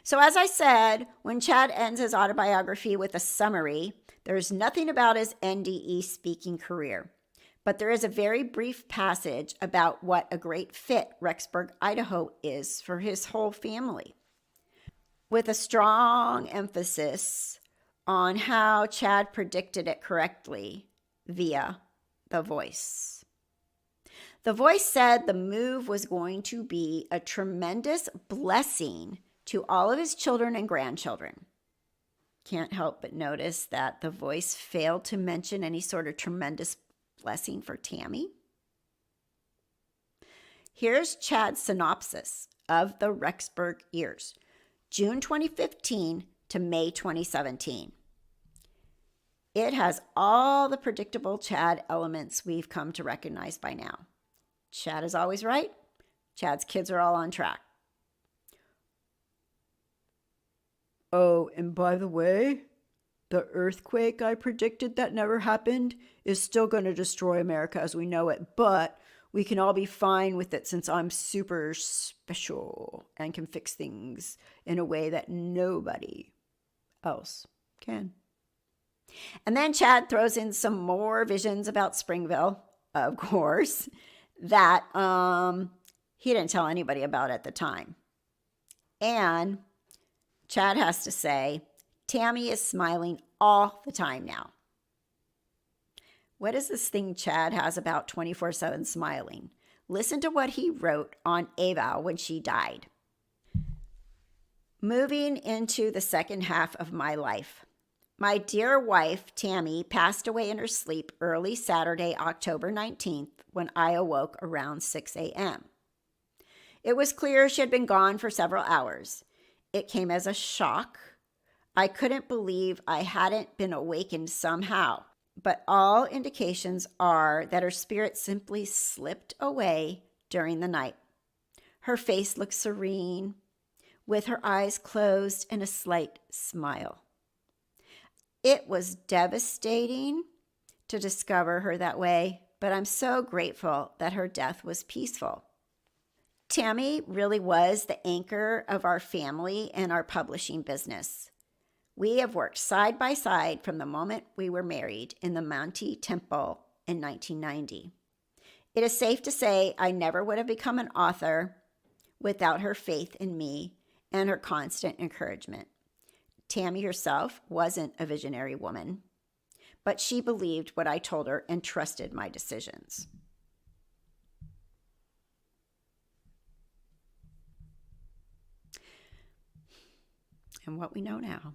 So as I said, when Chad ends his autobiography with a summary, there's nothing about his NDE speaking career. But there is a very brief passage about what a great fit Rexburg, Idaho is for his whole family, with a strong emphasis on how Chad predicted it correctly via the voice. The voice said the move was going to be a tremendous blessing to all of his children and grandchildren. Can't help but notice that the voice failed to mention any sort of tremendous blessing for Tammy. Here's Chad's synopsis of the Rexburg years, June 2015 to May 2017. It has all the predictable Chad elements we've come to recognize by now. Chad is always right. Chad's kids are all on track. Oh, and by the way, the earthquake I predicted that never happened is still going to destroy America as we know it, but we can all be fine with it since I'm super special and can fix things in a way that nobody else can. And then Chad throws in some more visions about Springville, of course, that he didn't tell anybody about at the time. And Chad has to say, Tammy is smiling all the time now. What is this thing Chad has about 24/7 smiling? Listen to what he wrote on Ava when she died. Moving into the second half of my life. My dear wife, Tammy, passed away in her sleep early Saturday, October 19th, when I awoke around 6 a.m. It was clear she had been gone for several hours. It came as a shock. I couldn't believe I hadn't been awakened somehow, but all indications are that her spirit simply slipped away during the night. Her face looked serene, with her eyes closed and a slight smile. It was devastating to discover her that way, but I'm so grateful that her death was peaceful. Tammy really was the anchor of our family and our publishing business. We have worked side by side from the moment we were married in the Monty Temple in 1990. It is safe to say I never would have become an author without her faith in me and her constant encouragement. Tammy herself wasn't a visionary woman, but she believed what I told her and trusted my decisions. And what we know now.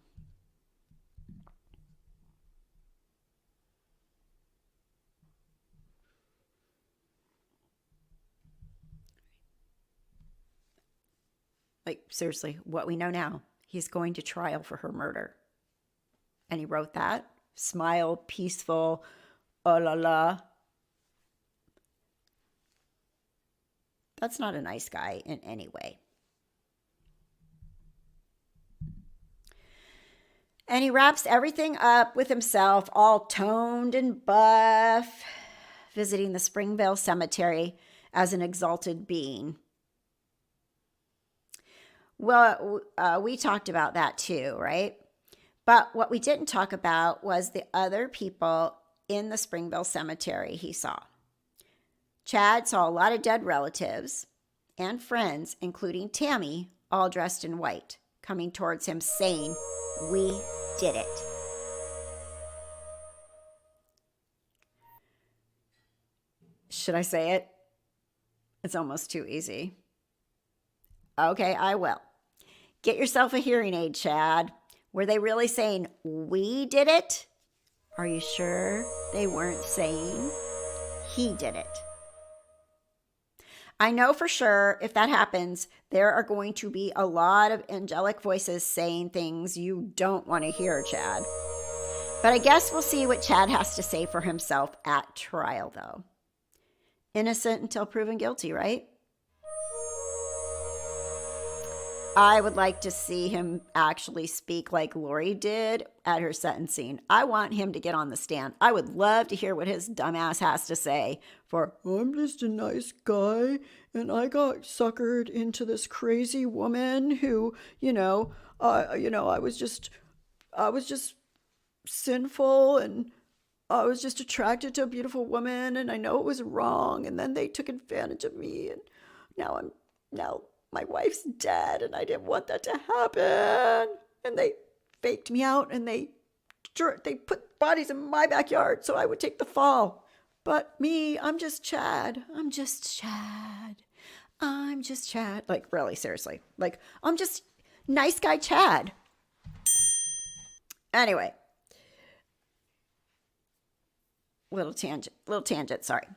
Like, seriously, what we know now. He's going to trial for her murder. And he wrote that. Smile, peaceful, oh la la. That's not a nice guy in any way. And he wraps everything up with himself, all toned and buff, visiting the Springville Cemetery as an exalted being. Well, we talked about that too, right? But what we didn't talk about was the other people in the Springville Cemetery he saw. Chad saw a lot of dead relatives and friends, including Tammy, all dressed in white, coming towards him saying, "We did it." Should I say it? It's almost too easy. Okay, I will. Get yourself a hearing aid, Chad. Were they really saying, "We did it"? Are you sure they weren't saying, "He did it"? I know for sure if that happens, there are going to be a lot of angelic voices saying things you don't want to hear, Chad. But I guess we'll see what Chad has to say for himself at trial, though. Innocent until proven guilty, right? I would like to see him actually speak like Lori did at her sentencing. I want him to get on the stand. I would love to hear what his dumbass has to say for, I'm just a nice guy and I got suckered into this crazy woman who, I was just sinful and I was just attracted to a beautiful woman and I know it was wrong and then they took advantage of me and now my wife's dead and I didn't want that to happen. And they faked me out and they put bodies in my backyard so I would take the fall. But me, I'm just Chad. Like, really, seriously. Like, I'm just nice guy Chad. Anyway. Little tangent, sorry.